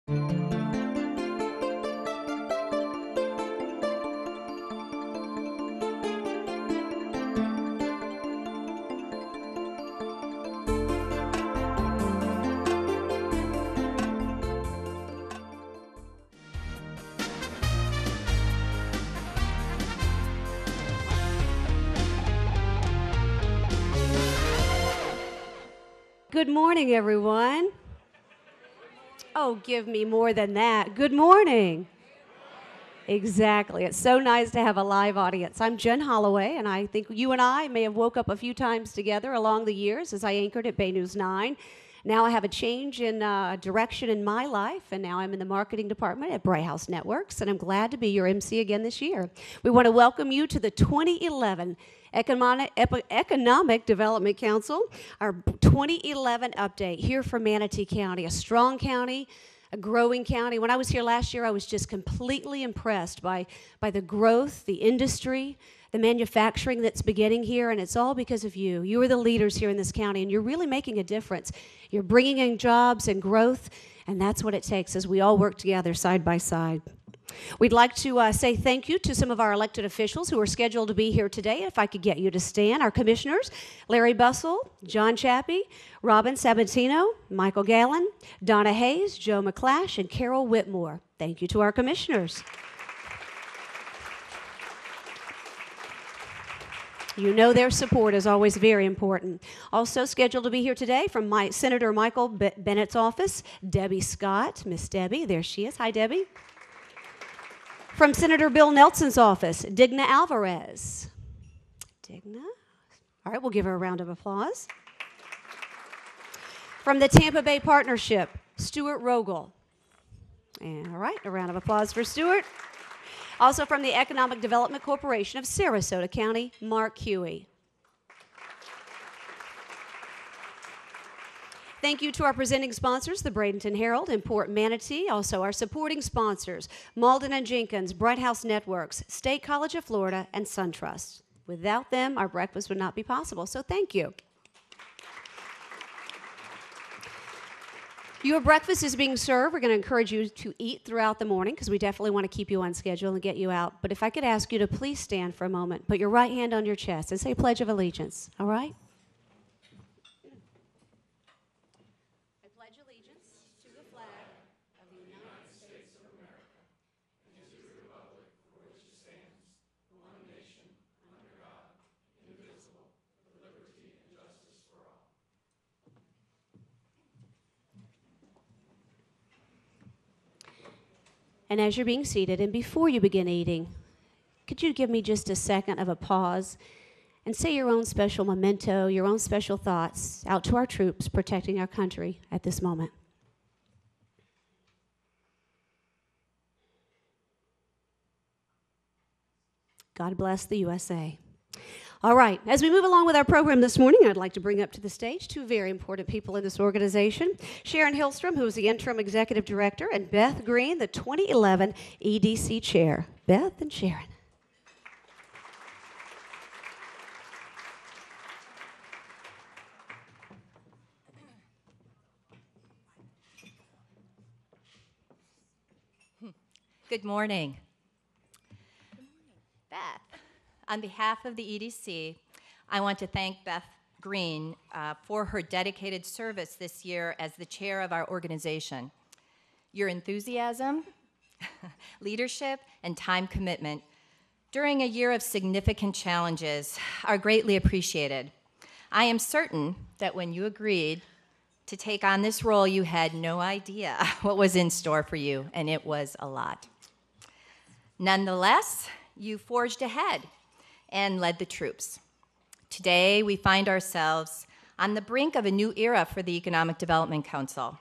Good morning, everyone. Oh, give me more than that. Good morning. Exactly. It's so nice to have a live audience. I'm Jen Holloway, and I think you and I may have woke up a few times together along the years as I anchored at Bay News 9. Now I have a change in direction in my life, and now I'm in the marketing department at Bright House Networks, and I'm glad to be your MC again this year. We want to welcome you to the 2011 Economic Development Council, our 2011 update here for Manatee County, a strong county, a growing county. When I was here last year, I was just completely impressed by the growth, the industry, the manufacturing that's beginning here, and it's all because of you. You are the leaders here in this county, and you're really making a difference. You're bringing in jobs and growth, and that's what it takes as we all work together side by side. We'd like to say thank you to some of our elected officials who are scheduled to be here today. If I could get you to stand. Our commissioners, Larry Bussell, John Chappie, Robin Sabatino, Michael Gallen, Donna Hayes, Joe McClash, and Carol Whitmore. Thank you to our commissioners. You know their support is always very important. Also scheduled to be here today from Senator Michael Bennett's office, Debbie Scott. Miss Debbie, there she is. Hi, Debbie. From Senator Bill Nelson's office, Digna Alvarez. Digna? All right, we'll give her a round of applause. From the Tampa Bay Partnership, Stuart Rogel. And all right, a round of applause for Stuart. Also from the Economic Development Corporation of Sarasota County, Mark Huey. Thank you to our presenting sponsors, the Bradenton Herald and Port Manatee. Also our supporting sponsors, Malden & Jenkins, Bright House Networks, State College of Florida, and SunTrust. Without them, our breakfast would not be possible, so thank you. Your breakfast is being served. We're going to encourage you to eat throughout the morning because we definitely want to keep you on schedule and get you out. But if I could ask you to please stand for a moment, put your right hand on your chest and say Pledge of Allegiance, all right? And as you're being seated, and before you begin eating, could you give me just a second of a pause and say your own special memento, your own special thoughts out to our troops protecting our country at this moment? God bless the USA. All right, as we move along with our program this morning, I'd like to bring up to the stage two very important people in this organization. Sharon Hillstrom, who is the Interim Executive Director, and Beth Green, the 2011 EDC Chair. Beth and Sharon. Good morning. Beth. On behalf of the EDC, I want to thank Beth Green for her dedicated service this year as the chair of our organization. Your enthusiasm, leadership, and time commitment during a year of significant challenges are greatly appreciated. I am certain that when you agreed to take on this role, you had no idea what was in store for you, and it was a lot. Nonetheless, you forged ahead and led the troops. Today, we find ourselves on the brink of a new era for the Economic Development Council,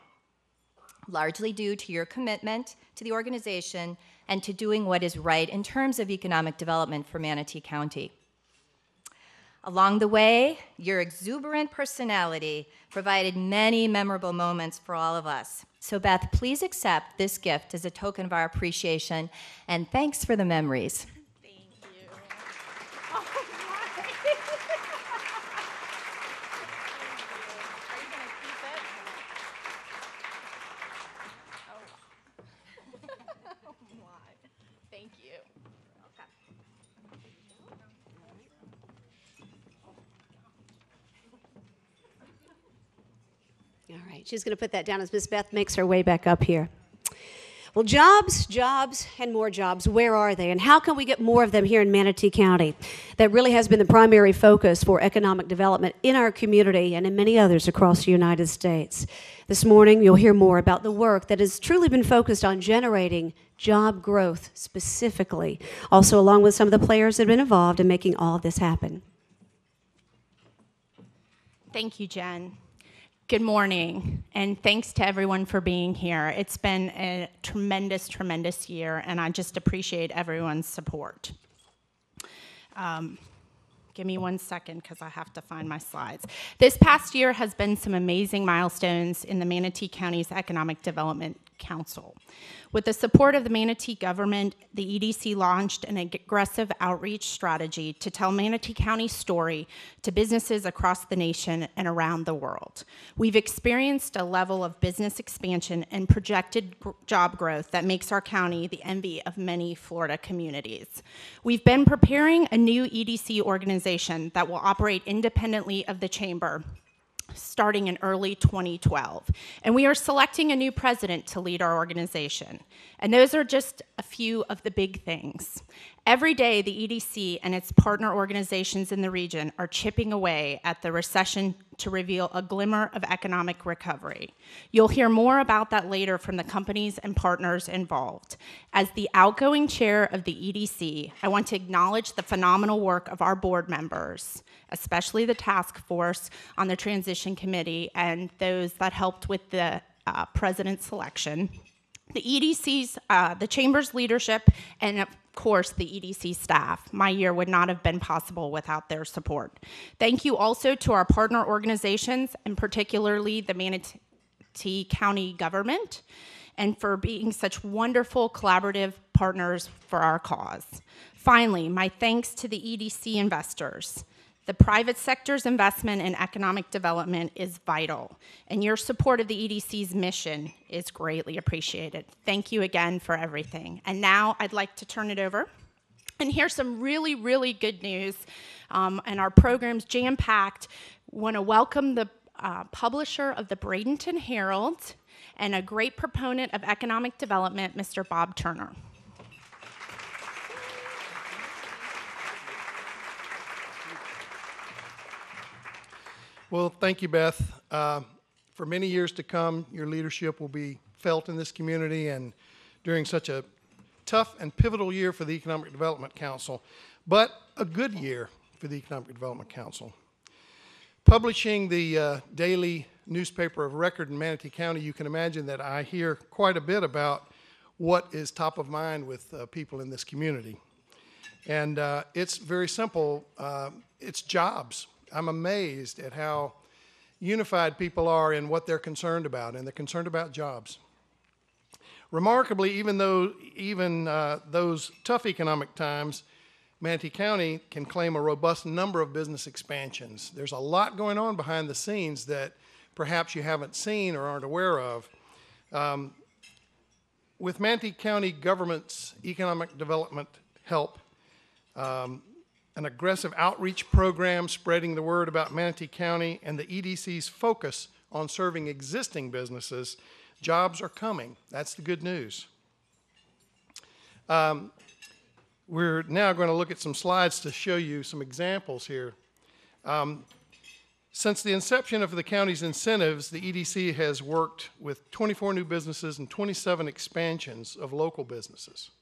largely due to your commitment to the organization and to doing what is right in terms of economic development for Manatee County. Along the way, your exuberant personality provided many memorable moments for all of us. So Beth, please accept this gift as a token of our appreciation, and thanks for the memories. All right, she's going to put that down as Miss Beth makes her way back up here. Well, jobs, jobs, and more jobs. Where are they? And how can we get more of them here in Manatee County? That really has been the primary focus for economic development in our community and in many others across the United States. This morning, you'll hear more about the work that has truly been focused on generating job growth specifically, also along with some of the players that have been involved in making all of this happen. Thank you, Jen. Good morning, and thanks to everyone for being here. It's been a tremendous, tremendous year, and I just appreciate everyone's support. Give me 1 second because I have to find my slides. This past year has been some amazing milestones in the Manatee County's Economic Development Council. With the support of the Manatee government, the EDC launched an aggressive outreach strategy to tell Manatee County's story to businesses across the nation and around the world. We've experienced a level of business expansion and projected job growth that makes our county the envy of many Florida communities. We've been preparing a new EDC organization that will operate independently of the chamber starting in early 2012. And we are selecting a new president to lead our organization. And those are just a few of the big things. Every day, the EDC and its partner organizations in the region are chipping away at the recession to reveal a glimmer of economic recovery. You'll hear more about that later from the companies and partners involved. As the outgoing chair of the EDC, I want to acknowledge the phenomenal work of our board members, especially the task force on the transition committee and those that helped with the president's selection, the EDC's, the chamber's leadership, and of course the EDC staff. My year would not have been possible without their support. Thank you also to our partner organizations, and particularly the Manatee County government, and for being such wonderful collaborative partners for our cause. Finally, my thanks to the EDC investors. The private sector's investment in economic development is vital, and your support of the EDC's mission is greatly appreciated. Thank you again for everything. And now I'd like to turn it over and here's some really, really good news. And our program's jam-packed. Want to welcome the publisher of the Bradenton Herald and a great proponent of economic development, Mr. Bob Turner. Well, thank you, Beth. For many years to come, your leadership will be felt in this community, and during such a tough and pivotal year for the Economic Development Council, but a good year for the Economic Development Council. Publishing the daily newspaper of record in Manatee County, you can imagine that I hear quite a bit about what is top of mind with people in this community. And it's very simple. It's jobs. I'm amazed at how unified people are in what they're concerned about, and they're concerned about jobs. Remarkably, even those tough economic times, Manatee County can claim a robust number of business expansions. There's a lot going on behind the scenes that perhaps you haven't seen or aren't aware of. With Manatee County government's economic development help, an aggressive outreach program spreading the word about Manatee County, and the EDC's focus on serving existing businesses, jobs are coming. That's the good news. We're now going to look at some slides to show you some examples here. Since the inception of the county's incentives, the EDC has worked with 24 new businesses and 27 expansions of local businesses.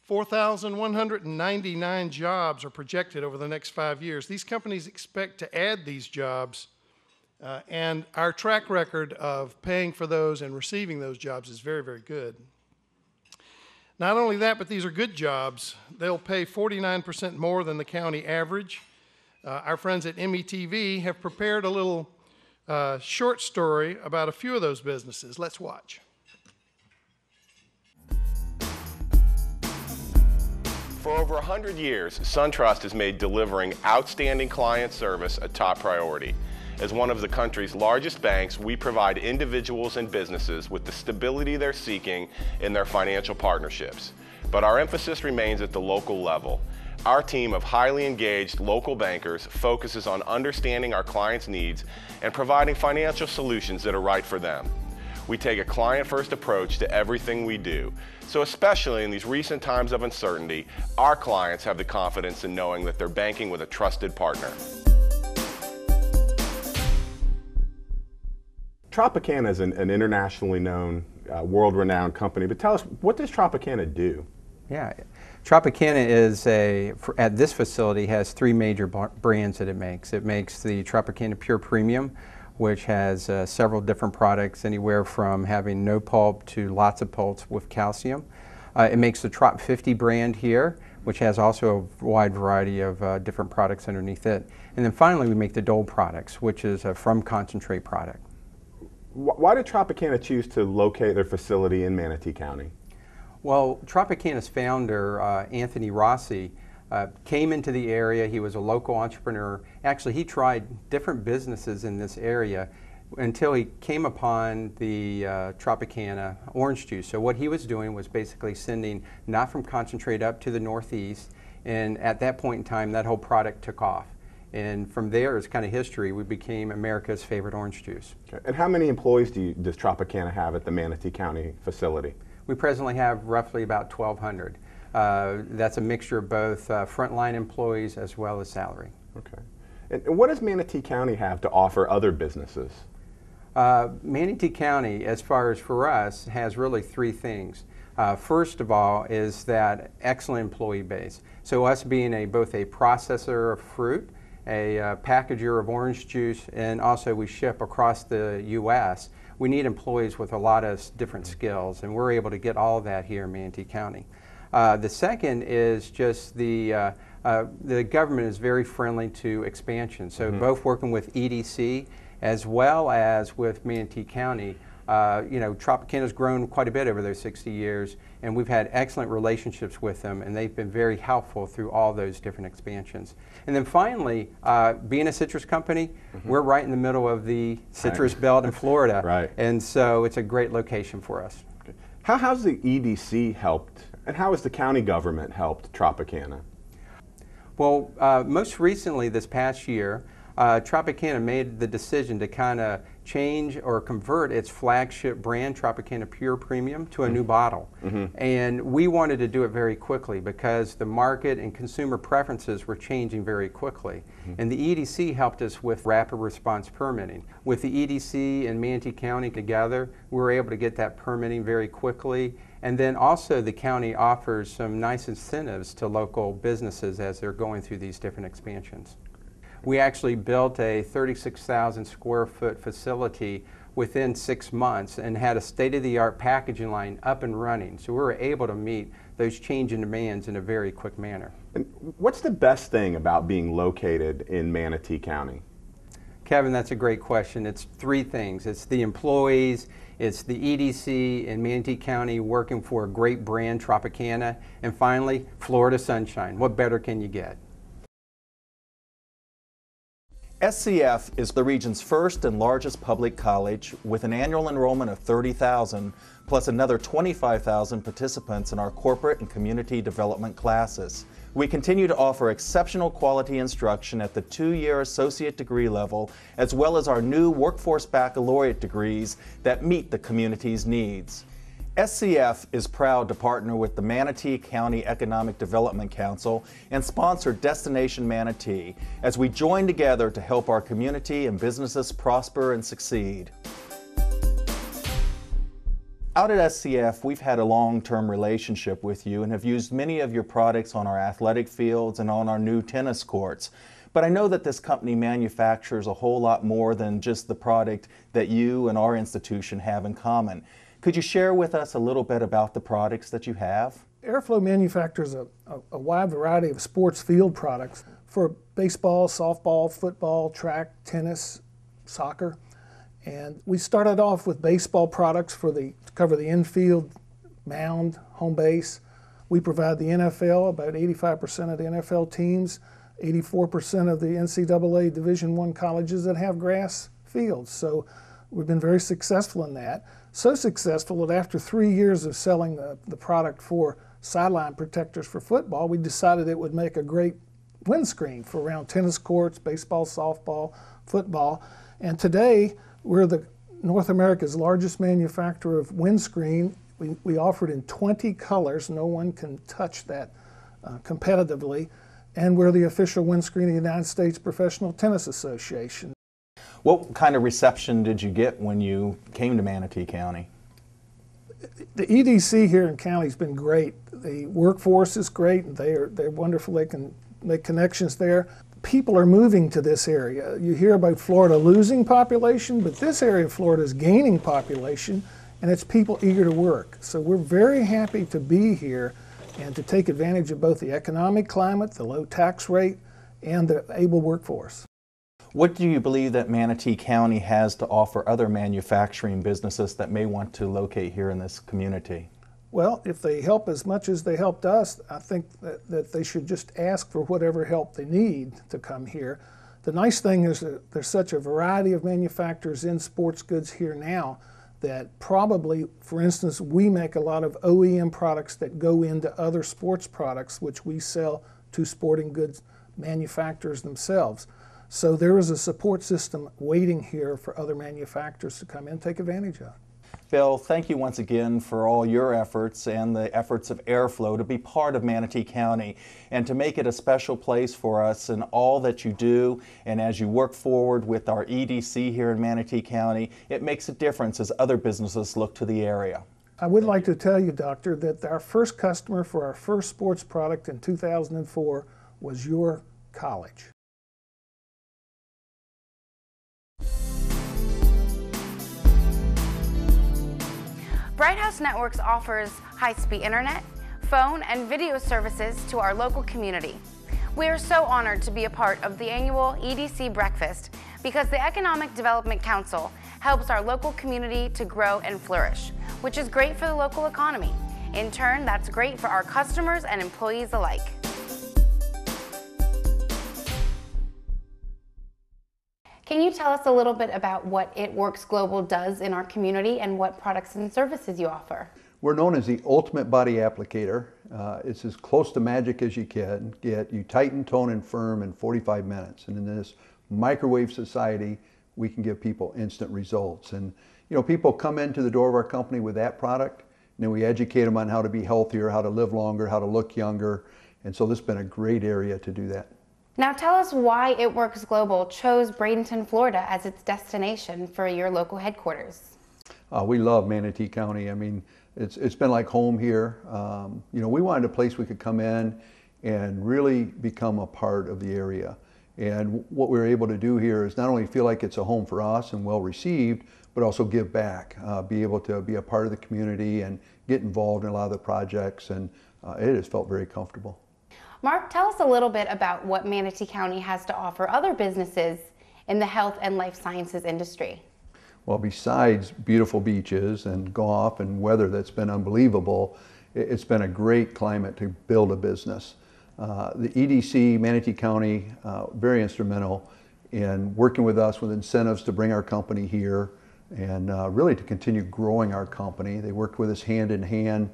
4,199 jobs are projected over the next 5 years. These companies expect to add these jobs, and our track record of paying for those and receiving those jobs is very, very good. Not only that, but these are good jobs. They'll pay 49% more than the county average. Our friends at METV have prepared a little short story about a few of those businesses. Let's watch. For over 100 years, SunTrust has made delivering outstanding client service a top priority. As one of the country's largest banks, we provide individuals and businesses with the stability they're seeking in their financial partnerships. But our emphasis remains at the local level. Our team of highly engaged local bankers focuses on understanding our clients' needs and providing financial solutions that are right for them. We take a client-first approach to everything we do, so especially in these recent times of uncertainty, our clients have the confidence in knowing that they're banking with a trusted partner. Tropicana is an internationally known, world-renowned company, but tell us, what does Tropicana do? Yeah, Tropicana is at this facility has three major brands that it makes. It makes the Tropicana Pure Premium, which has several different products, anywhere from having no pulp to lots of pulp with calcium. It makes the Trop 50 brand here, which has also a wide variety of different products underneath it. And then finally, we make the Dole products, which is a from concentrate product. Why did Tropicana choose to locate their facility in Manatee County? Well, Tropicana's founder, Anthony Rossi, came into the area. He was a local entrepreneur. Actually, he tried different businesses in this area until he came upon the Tropicana orange juice. So what he was doing was basically sending not from concentrate up to the Northeast, and at that point in time, that whole product took off. And from there, it's kind of history. We became America's favorite orange juice. Okay. And how many employees does Tropicana have at the Manatee County facility? We presently have roughly about 1,200. That's a mixture of both frontline employees as well as salary. Okay. And what does Manatee County have to offer other businesses? Manatee County, as far as for us, has really three things. First of all is that excellent employee base. So us being both a processor of fruit, a packager of orange juice, and also we ship across the U.S., we need employees with a lot of different skills, and we're able to get all of that here in Manatee County. The second is just the government is very friendly to expansion. So both working with EDC as well as with Manatee County, you know, Tropicana's grown quite a bit over those 60 years, and we've had excellent relationships with them, and they've been very helpful through all those different expansions. And then finally, being a citrus company, we're right in the middle of the citrus belt in Florida, Right. And so it's a great location for us. Okay. How has the EDC helped, and how has the county government helped Tropicana? Well, most recently this past year, Tropicana made the decision to kind of change or convert its flagship brand, Tropicana Pure Premium, to a new bottle. And we wanted to do it very quickly because the market and consumer preferences were changing very quickly. And the EDC helped us with rapid response permitting. With the EDC and Manatee County together, we were able to get that permitting very quickly. And then also the county offers some nice incentives to local businesses as they're going through these different expansions. We actually built a 36,000 square foot facility within 6 months and had a state-of-the-art packaging line up and running. So we were able to meet those changing demands in a very quick manner. And what's the best thing about being located in Manatee County? Kevin, that's a great question. It's three things. It's the employees, it's the EDC in Manatee County working for a great brand, Tropicana, and finally, Florida sunshine. What better can you get? SCF is the region's first and largest public college with an annual enrollment of 30,000 plus another 25,000 participants in our corporate and community development classes. We continue to offer exceptional quality instruction at the 2-year associate degree level as well as our new workforce baccalaureate degrees that meet the community's needs. SCF is proud to partner with the Manatee County Economic Development Council and sponsor Destination Manatee as we join together to help our community and businesses prosper and succeed. Out at SCF, we've had a long-term relationship with you and have used many of your products on our athletic fields and on our new tennis courts. But I know that this company manufactures a whole lot more than just the product that you and our institution have in common. Could you share with us a little bit about the products that you have? Airflow manufactures a wide variety of sports field products for baseball, softball, football, track, tennis, soccer. And we started off with baseball products to cover the infield, mound, home base. We provide the NFL, about 85% of the NFL teams, 84% of the NCAA Division I colleges that have grass fields. So we've been very successful in that. So successful that after 3 years of selling the product for sideline protectors for football, we decided it would make a great windscreen for around tennis courts, baseball, softball, football. And today, we're North America's largest manufacturer of windscreen. We offer it in 20 colors. No one can touch that competitively. And we're the official windscreen of the United States Professional Tennis Association. What kind of reception did you get when you came to Manatee County? The EDC here in county has been great. The workforce is great, and they're wonderful. They can make connections there. People are moving to this area. You hear about Florida losing population, but this area of Florida is gaining population, and it's people eager to work. So we're very happy to be here and to take advantage of both the economic climate, the low tax rate, and the able workforce. What do you believe that Manatee County has to offer other manufacturing businesses that may want to locate here in this community? Well, if they help as much as they helped us, I think that they should just ask for whatever help they need to come here. The nice thing is that there's such a variety of manufacturers in sports goods here now that probably, for instance, we make a lot of OEM products that go into other sports products, which we sell to sporting goods manufacturers themselves. So there is a support system waiting here for other manufacturers to come in and take advantage of. Bill, thank you once again for all your efforts and the efforts of Airflow to be part of Manatee County and to make it a special place for us in all that you do. And as you work forward with our EDC here in Manatee County, it makes a difference as other businesses look to the area. I would like to tell you, Doctor, that our first customer for our first sports product in 2004 was your college. Bright House Networks offers high-speed internet, phone, and video services to our local community. We are so honored to be a part of the annual EDC Breakfast because the Economic Development Council helps our local community to grow and flourish, which is great for the local economy. In turn, that's great for our customers and employees alike. Can you tell us a little bit about what It Works Global does in our community and what products and services you offer? We're known as the ultimate body applicator. It's as close to magic as you can get. You tighten, tone, and firm in 45 minutes. And in this microwave society, we can give people instant results. And you know, people come into the door of our company with that product, and then we educate them on how to be healthier, how to live longer, how to look younger. And so this has been a great area to do that. Now tell us why It Works Global chose Bradenton, Florida as its destination for your local headquarters. We love Manatee County. I mean, it's been like home here. You know, we wanted a place we could come in and really become a part of the area. And what we were able to do here is not only feel like it's a home for us and well received, but also give back, be able to be a part of the community and get involved in a lot of the projects, and it has felt very comfortable. Mark, tell us a little bit about what Manatee County has to offer other businesses in the health and life sciences industry. Well, besides beautiful beaches and golf and weather that's been unbelievable, it's been a great climate to build a business. The EDC, Manatee County, very instrumental in working with us with incentives to bring our company here and really to continue growing our company. They worked with us hand in hand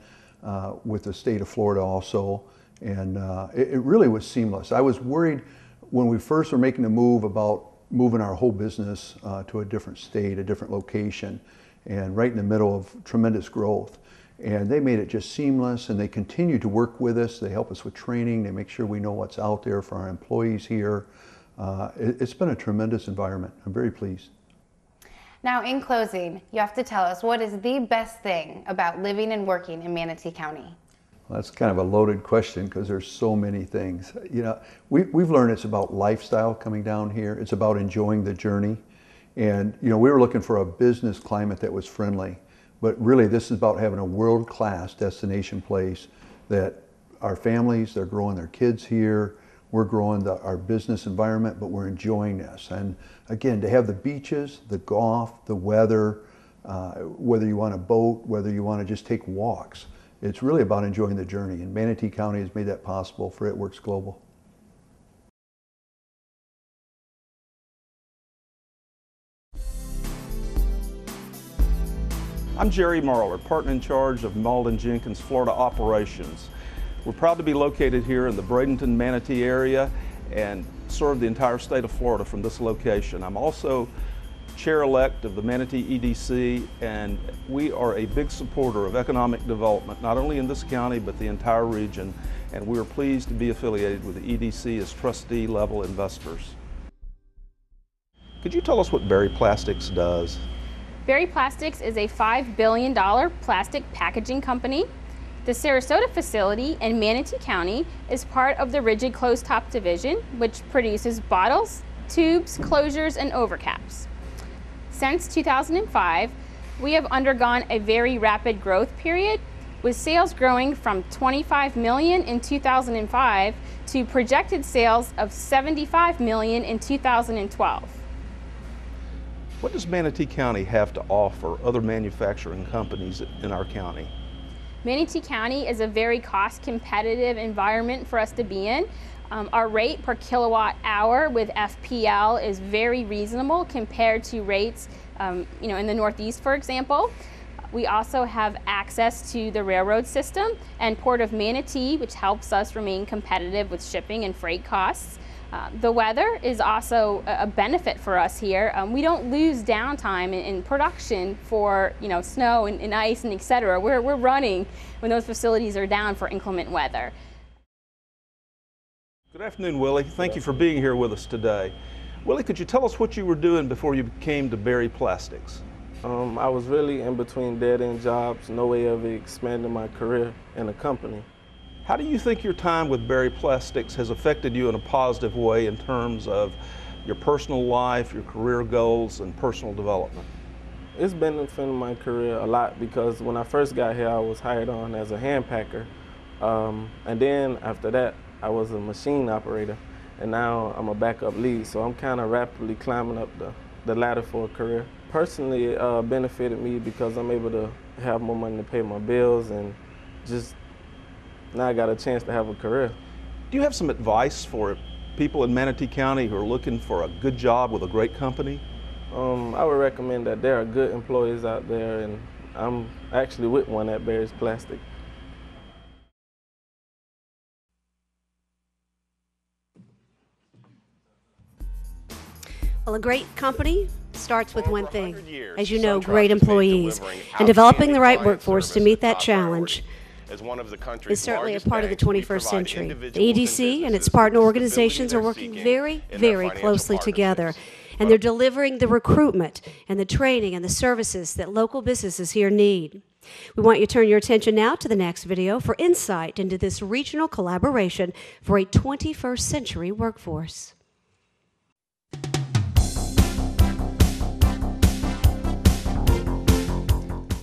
with the state of Florida also. And it really was seamless. I was worried when we first were making the move about moving our whole business to a different state, a different location, and right in the middle of tremendous growth. And they made it just seamless, and they continue to work with us. They help us with training. They make sure we know what's out there for our employees here. It's been a tremendous environment. I'm very pleased. Now, in closing, you have to tell us what is the best thing about living and working in Manatee County? Well, that's kind of a loaded question because there's so many things. You know, we've learned it's about lifestyle coming down here. It's about enjoying the journey. And, you know, we were looking for a business climate that was friendly. But really, this is about having a world-class destination place that our families, they're growing their kids here. We're growing our business environment, but we're enjoying this. And again, to have the beaches, the golf, the weather, whether you want to boat, whether you want to just take walks, it's really about enjoying the journey. And Manatee County has made that possible for It Works Global. I'm Jerry Marler, partner in charge of Malden Jenkins Florida operations. We're proud to be located here in the Bradenton, Manatee area and serve the entire state of Florida from this location. I'm also chair-elect of the Manatee EDC, and we are a big supporter of economic development, not only in this county, but the entire region, and we are pleased to be affiliated with the EDC as trustee-level investors. Could you tell us what Berry Plastics does? Berry Plastics is a $5 billion plastic packaging company. The Sarasota facility in Manatee County is part of the rigid closed-top division, which produces bottles, tubes, closures, and overcaps. Since 2005, we have undergone a very rapid growth period, with sales growing from $25 million in 2005 to projected sales of $75 million in 2012. What does Manatee County have to offer other manufacturing companies in our county? Manatee County is a very cost-competitive environment for us to be in. Our rate per kilowatt hour with FPL is very reasonable compared to rates in the Northeast, for example. We also have access to the railroad system and Port of Manatee, which helps us remain competitive with shipping and freight costs. The weather is also a benefit for us here. We don't lose downtime in production for snow and ice and etc. We're running when those facilities are down for inclement weather. Good afternoon, Willie. Thank you for being here with us today. Willie, could you tell us what you were doing before you came to Berry Plastics? I was really in between dead-end jobs, no way of expanding my career in the company. How do you think your time with Berry Plastics has affected you in a positive way in terms of your personal life, your career goals, and personal development? It's benefited my career a lot because when I first got here, I was hired on as a hand packer. And then after that, I was a machine operator, and now I'm a backup lead, so I'm kind of rapidly climbing up the ladder for a career. Personally, it benefited me because I'm able to have more money to pay my bills, and just now I got a chance to have a career. Do you have some advice for people in Manatee County who are looking for a good job with a great company? I would recommend that there are good employees out there, and I'm actually with one at Berry Plastics. Well, a great company starts with one thing. As you know, great employees. And developing the right workforce to meet that challenge is certainly a part of the 21st century. The EDC and its partner organizations are working very, very closely together. And they're delivering the recruitment and the training and the services that local businesses here need. We want you to turn your attention now to the next video for insight into this regional collaboration for a 21st century workforce.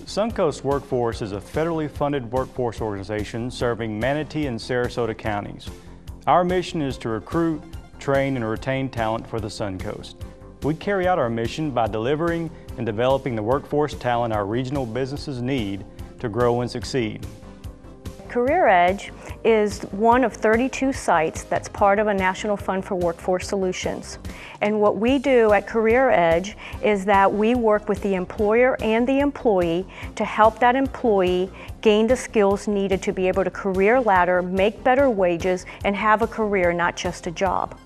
Suncoast Workforce is a federally funded workforce organization serving Manatee and Sarasota counties. Our mission is to recruit, train, and retain talent for the Suncoast. We carry out our mission by delivering and developing the workforce talent our regional businesses need to grow and succeed. Career Edge is one of 32 sites that's part of a National Fund for Workforce Solutions. And what we do at Career Edge is that we work with the employer and the employee to help that employee gain the skills needed to be able to career ladder, make better wages, and have a career, not just a job.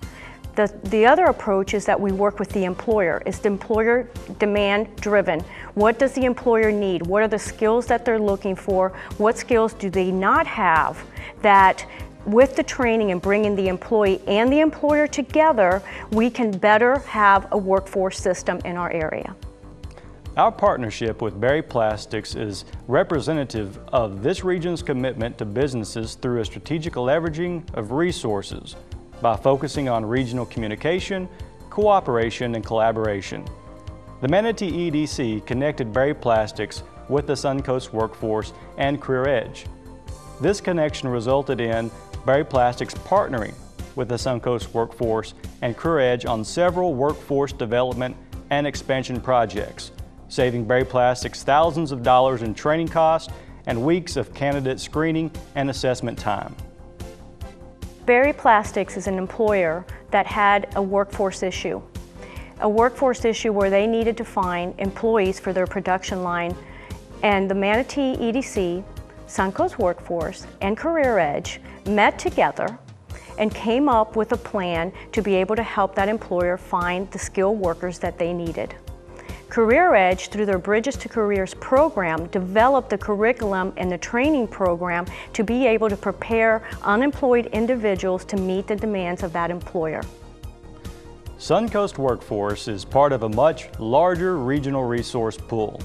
The other approach is that we work with the employer. It's the employer demand driven. What does the employer need? What are the skills that they're looking for? What skills do they not have that with the training and bringing the employee and the employer together, we can better have a workforce system in our area. Our partnership with Berry Plastics is representative of this region's commitment to businesses through a strategic leveraging of resources by focusing on regional communication, cooperation, and collaboration. The Manatee EDC connected Berry Plastics with the Suncoast Workforce and Career Edge. This connection resulted in Berry Plastics partnering with the Suncoast Workforce and Career Edge on several workforce development and expansion projects, saving Berry Plastics thousands of dollars in training costs and weeks of candidate screening and assessment time. Berry Plastics is an employer that had a workforce issue where they needed to find employees for their production line, and the Manatee EDC Suncoast Workforce, and Career Edge met together and came up with a plan to be able to help that employer find the skilled workers that they needed. Career Edge, through their Bridges to Careers program, developed the curriculum and the training program to be able to prepare unemployed individuals to meet the demands of that employer. Suncoast Workforce is part of a much larger regional resource pool.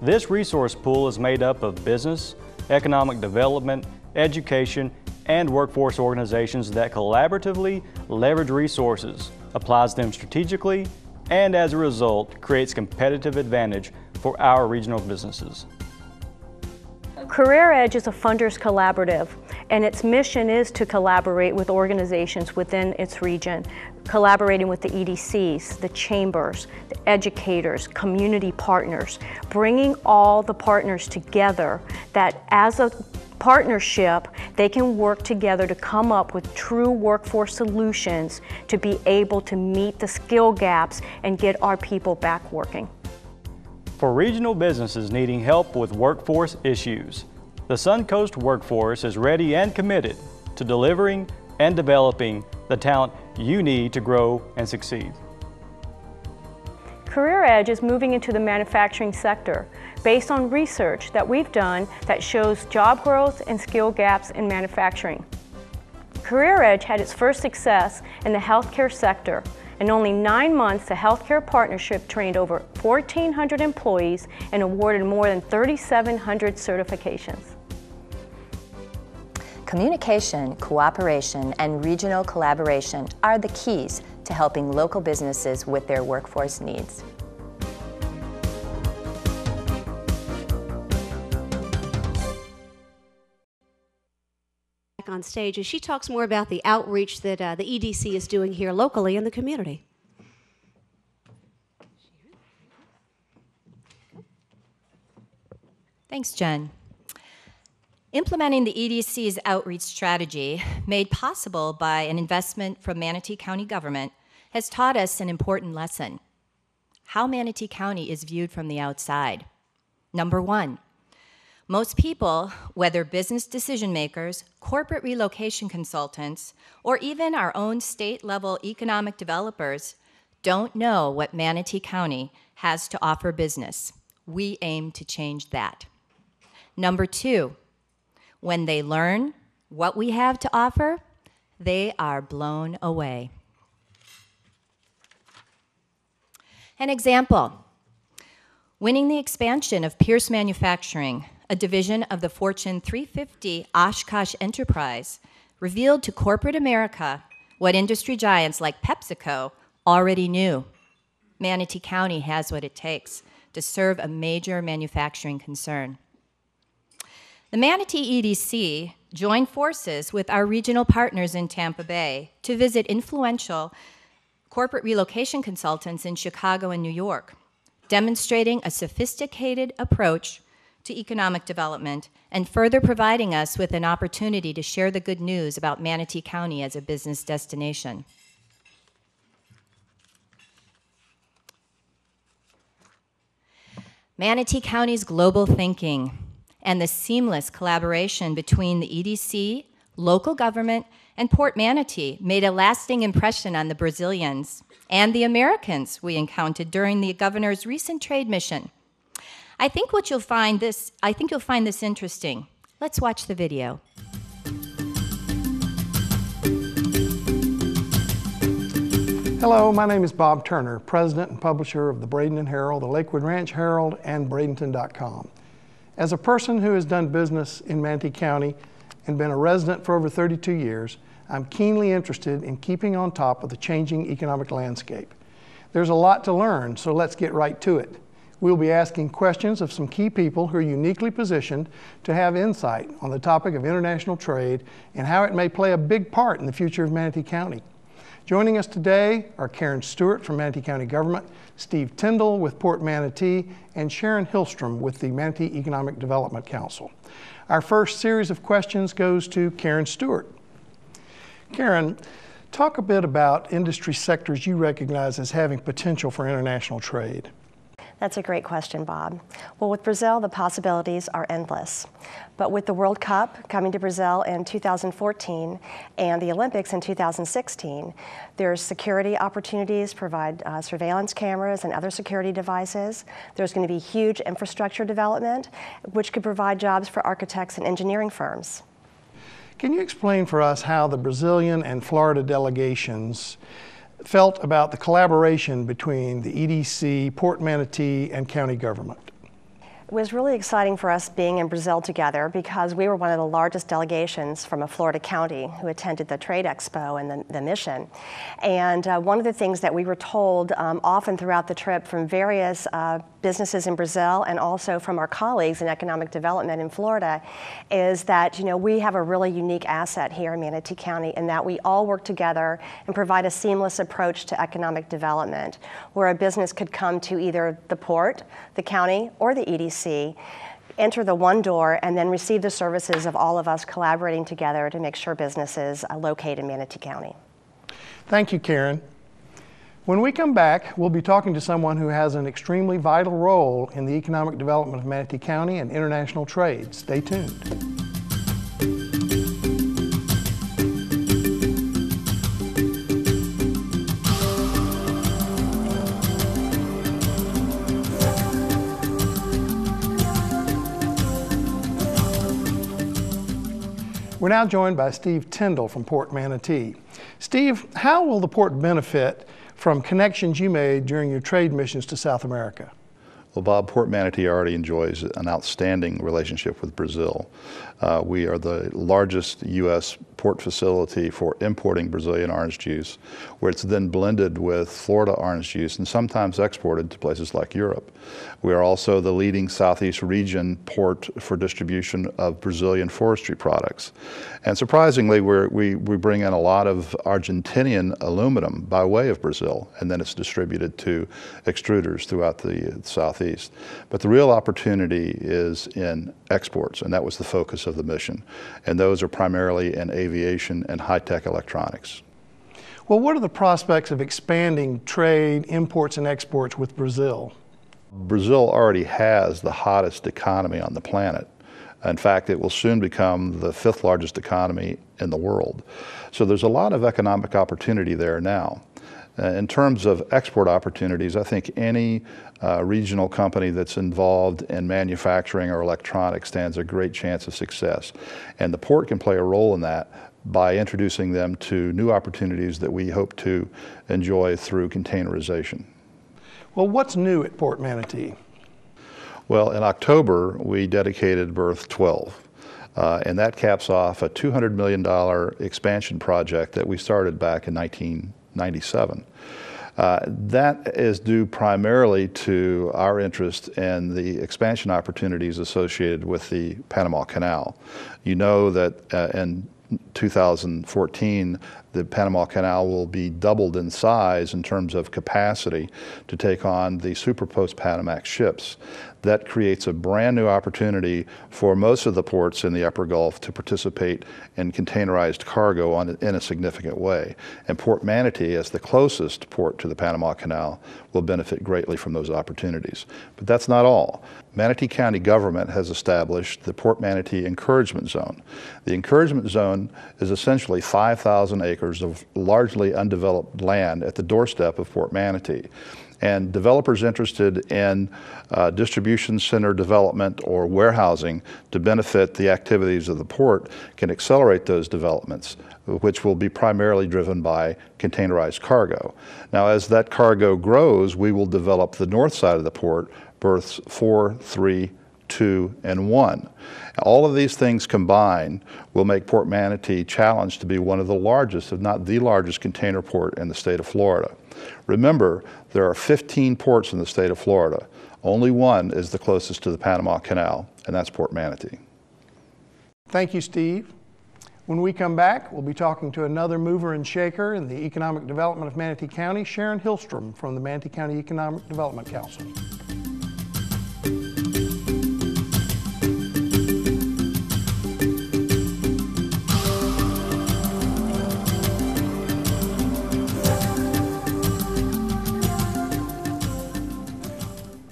This resource pool is made up of business, economic development, education, and workforce organizations that collaboratively leverage resources, applies them strategically, and as a result, creates competitive advantage for our regional businesses. Career Edge is a funders collaborative, and its mission is to collaborate with organizations within its region, collaborating with the EDCs, the chambers, the educators, community partners, bringing all the partners together that as a partnership, they can work together to come up with true workforce solutions to be able to meet the skill gaps and get our people back working. For regional businesses needing help with workforce issues, the Suncoast Workforce is ready and committed to delivering and developing the talent you need to grow and succeed. Career Edge is moving into the manufacturing sector based on research that we've done that shows job growth and skill gaps in manufacturing. Career Edge had its first success in the healthcare sector. In only 9 months, the Healthcare Partnership trained over 1,400 employees and awarded more than 3,700 certifications. Communication, cooperation, and regional collaboration are the keys to helping local businesses with their workforce needs. On stage as she talks more about the outreach that the EDC is doing here locally in the community. Thanks, Jen. Implementing the EDC's outreach strategy, made possible by an investment from Manatee County government, has taught us an important lesson: how Manatee County is viewed from the outside. Number one, most people, whether business decision makers, corporate relocation consultants, or even our own state-level economic developers, don't know what Manatee County has to offer business. We aim to change that. Number two, when they learn what we have to offer, they are blown away. An example, winning the expansion of Pierce Manufacturing, a division of the Fortune 350 Oshkosh enterprise, revealed to corporate America what industry giants like PepsiCo already knew. Manatee County has what it takes to serve a major manufacturing concern. The Manatee EDC joined forces with our regional partners in Tampa Bay to visit influential corporate relocation consultants in Chicago and New York, demonstrating a sophisticated approach to economic development and further providing us with an opportunity to share the good news about Manatee County as a business destination. Manatee County's global thinking and the seamless collaboration between the EDC, local government, and Port Manatee made a lasting impression on the Brazilians and the Americans we encountered during the governor's recent trade mission. I think you'll find this interesting. Let's watch the video. Hello, my name is Bob Turner, president and publisher of the Bradenton Herald, the Lakewood Ranch Herald, and Bradenton.com. As a person who has done business in Manatee County and been a resident for over 32 years, I'm keenly interested in keeping on top of the changing economic landscape. There's a lot to learn, so let's get right to it. We'll be asking questions of some key people who are uniquely positioned to have insight on the topic of international trade and how it may play a big part in the future of Manatee County. Joining us today are Karen Stewart from Manatee County Government, Steve Tyndall with Port Manatee, and Sharon Hillstrom with the Manatee Economic Development Council. Our first series of questions goes to Karen Stewart. Karen, talk a bit about industry sectors you recognize as having potential for international trade. That's a great question, Bob. Well, with Brazil, the possibilities are endless. But with the World Cup coming to Brazil in 2014 and the Olympics in 2016, there's security opportunities, provide surveillance cameras and other security devices. There's going to be huge infrastructure development, which could provide jobs for architects and engineering firms. Can you explain for us how the Brazilian and Florida delegations felt about the collaboration between the EDC, Port Manatee, and county government? It was really exciting for us being in Brazil together because we were one of the largest delegations from a Florida county who attended the Trade Expo and the mission. And one of the things that we were told often throughout the trip from various businesses in Brazil and also from our colleagues in economic development in Florida is that, you know, we have a really unique asset here in Manatee County in that we all work together and provide a seamless approach to economic development where a business could come to either the port, the county, or the EDC, enter the one door, and then receive the services of all of us collaborating together to make sure businesses locate in Manatee County. Thank you, Karen. When we come back, we'll be talking to someone who has an extremely vital role in the economic development of Manatee County and international trade. Stay tuned. We're now joined by Steve Tyndall from Port Manatee. Steve, how will the port benefit from connections you made during your trade missions to South America? Well, Bob, Port Manatee already enjoys an outstanding relationship with Brazil. We are the largest U.S. port facility for importing Brazilian orange juice, where it's then blended with Florida orange juice and sometimes exported to places like Europe. We are also the leading Southeast region port for distribution of Brazilian forestry products. And surprisingly, we bring in a lot of Argentinian aluminum by way of Brazil, and then it's distributed to extruders throughout the Southeast. But the real opportunity is in exports, and that was the focus of the mission. And those are primarily in aviation and high-tech electronics. Well, what are the prospects of expanding trade, imports, and exports with Brazil? Brazil already has the hottest economy on the planet. In fact, it will soon become the 5th largest economy in the world. So there's a lot of economic opportunity there now. In terms of export opportunities, I think any regional company that's involved in manufacturing or electronics stands a great chance of success. And the port can play a role in that by introducing them to new opportunities that we hope to enjoy through containerization. Well, what's new at Port Manatee? Well, in October, we dedicated berth 12. And that caps off a $200 million expansion project that we started back in 1997. That is due primarily to our interest in the expansion opportunities associated with the Panama Canal. You know that in 2014, the Panama Canal will be doubled in size in terms of capacity to take on the Super Post-Panamax ships. That creates a brand new opportunity for most of the ports in the Upper Gulf to participate in containerized cargo in a significant way. And Port Manatee, as the closest port to the Panama Canal, will benefit greatly from those opportunities. But that's not all. Manatee County government has established the Port Manatee Encouragement Zone. The Encouragement Zone is essentially 5,000 acres of largely undeveloped land at the doorstep of Port Manatee. And developers interested in distribution center development or warehousing to benefit the activities of the port can accelerate those developments, which will be primarily driven by containerized cargo. Now, as that cargo grows, we will develop the north side of the port, berths 4, 3, 2, and 1. All of these things combined will make Port Manatee challenged to be one of the largest, if not the largest, container port in the state of Florida. Remember, there are 15 ports in the state of Florida. Only one is the closest to the Panama Canal, and that's Port Manatee. Thank you, Steve. When we come back, we'll be talking to another mover and shaker in the economic development of Manatee County, Sharon Hillstrom from the Manatee County Economic Development Council.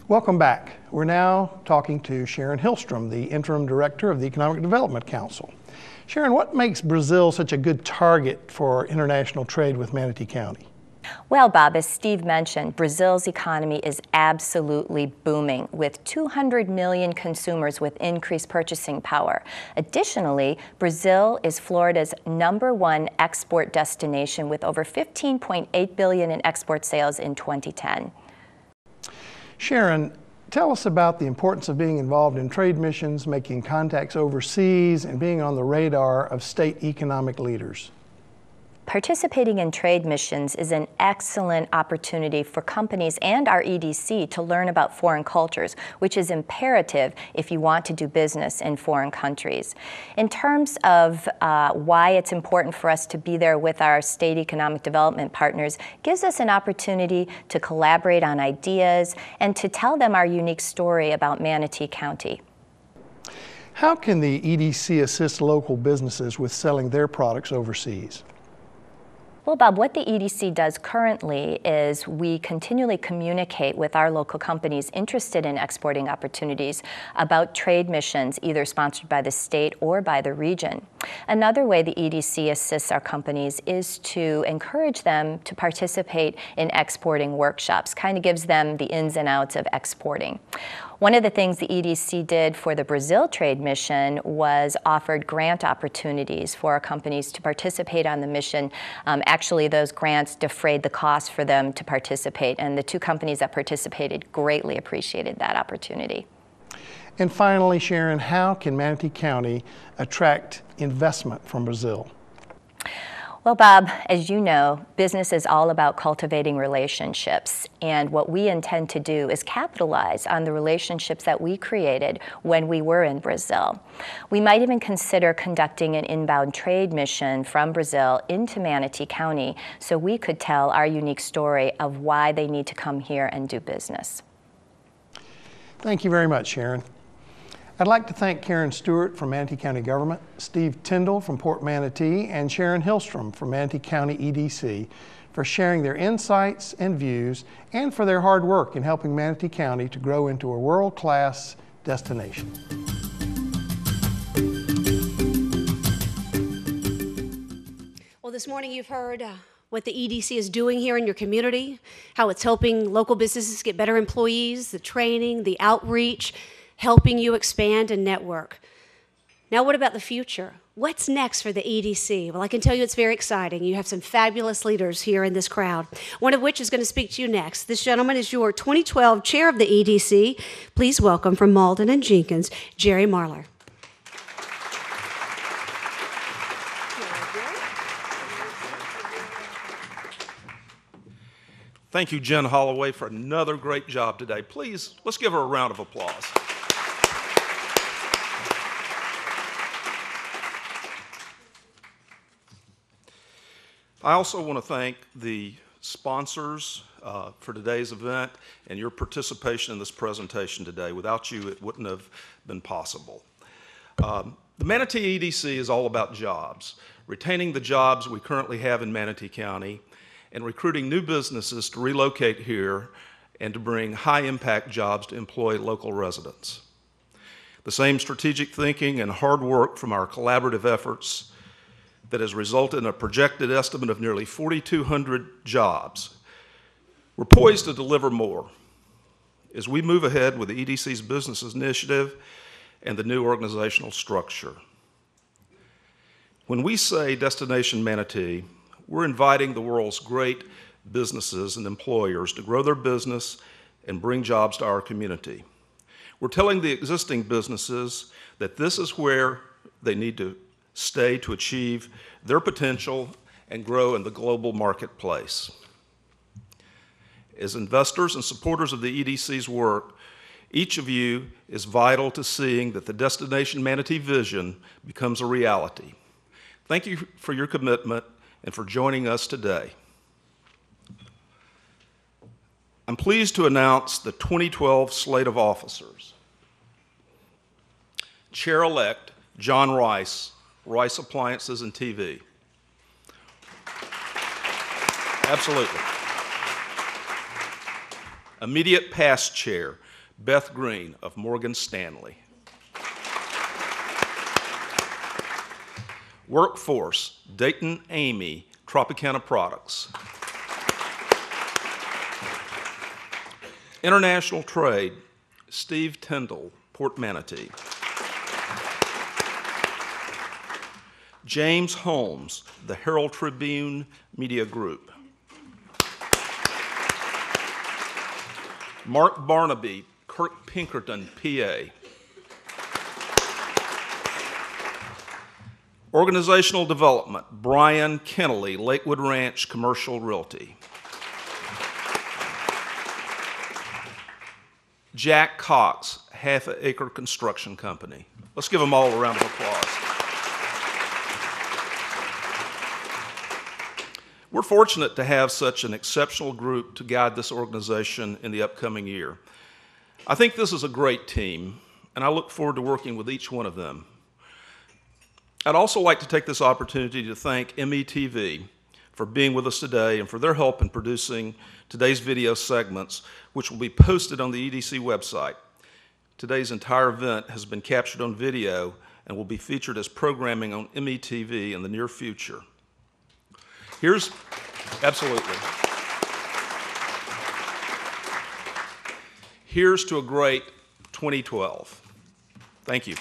Welcome back. We're now talking to Sharon Hillstrom, the Interim Director of the Economic Development Council. Sharon, what makes Brazil such a good target for international trade with Manatee County? Well, Bob, as Steve mentioned, Brazil's economy is absolutely booming, with 200 million consumers with increased purchasing power. Additionally, Brazil is Florida's #1 export destination, with over $15.8 billion in export sales in 2010. Sharon, tell us about the importance of being involved in trade missions, making contacts overseas, and being on the radar of state economic leaders. Participating in trade missions is an excellent opportunity for companies and our EDC to learn about foreign cultures, which is imperative if you want to do business in foreign countries. In terms of why it's important for us to be there with our state economic development partners, gives us an opportunity to collaborate on ideas and to tell them our unique story about Manatee County. How can the EDC assist local businesses with selling their products overseas? Well, Bob, what the EDC does currently is we continually communicate with our local companies interested in exporting opportunities about trade missions, either sponsored by the state or by the region. Another way the EDC assists our companies is to encourage them to participate in exporting workshops, kind of gives them the ins and outs of exporting. One of the things the EDC did for the Brazil trade mission was offered grant opportunities for our companies to participate on the mission. Actually, those grants defrayed the cost for them to participate, and the two companies that participated greatly appreciated that opportunity. And finally, Sharon, how can Manatee County attract investment from Brazil? Well, Bob, as you know, business is all about cultivating relationships, and what we intend to do is capitalize on the relationships that we created when we were in Brazil. We might even consider conducting an inbound trade mission from Brazil into Manatee County so we could tell our unique story of why they need to come here and do business. Thank you very much, Sharon. I'd like to thank Karen Stewart from Manatee County Government, Steve Tyndall from Port Manatee, and Sharon Hillstrom from Manatee County EDC for sharing their insights and views and for their hard work in helping Manatee County to grow into a world-class destination. Well, this morning you've heard what the EDC is doing here in your community, how it's helping local businesses get better employees, the training, the outreach, helping you expand and network. Now, what about the future? What's next for the EDC? Well, I can tell you it's very exciting. You have some fabulous leaders here in this crowd, one of which is going to speak to you next. This gentleman is your 2012 chair of the EDC. Please welcome from Malden and Jenkins, Jerry Marler. Thank you, Jen Holloway, for another great job today. Please, let's give her a round of applause. I also want to thank the sponsors for today's event and your participation in this presentation today. Without you, it wouldn't have been possible. The Manatee EDC is all about jobs, retaining the jobs we currently have in Manatee County, and recruiting new businesses to relocate here and to bring high-impact jobs to employ local residents. The same strategic thinking and hard work from our collaborative efforts that has resulted in a projected estimate of nearly 4,200 jobs. We're poised to deliver more as we move ahead with the EDC's Business Initiative and the new organizational structure. When we say Destination Manatee, we're inviting the world's great businesses and employers to grow their business and bring jobs to our community. We're telling the existing businesses that this is where they need to stay to achieve their potential and grow in the global marketplace. As investors and supporters of the EDC's work, each of you is vital to seeing that the Destination Manatee vision becomes a reality. Thank you for your commitment and for joining us today. I'm pleased to announce the 2012 slate of officers. Chair-elect John Rice, Rice Appliances and TV. Absolutely. Immediate past chair, Beth Green of Morgan Stanley. Workforce, Dayton Amy, Tropicana Products. International Trade, Steve Tyndall, Port Manatee. James Holmes, the Herald Tribune Media Group. Mark Barnaby, Kirk Pinkerton, PA. Organizational Development, Brian Kennelly, Lakewood Ranch Commercial Realty. Jack Cox, Half Acre Construction Company. Let's give them all a round of applause. We're fortunate to have such an exceptional group to guide this organization in the upcoming year. I think this is a great team, and I look forward to working with each one of them. I'd also like to take this opportunity to thank METV for being with us today and for their help in producing today's video segments, which will be posted on the EDC website. Today's entire event has been captured on video and will be featured as programming on METV in the near future. Absolutely. Here's to a great 2012. Thank you.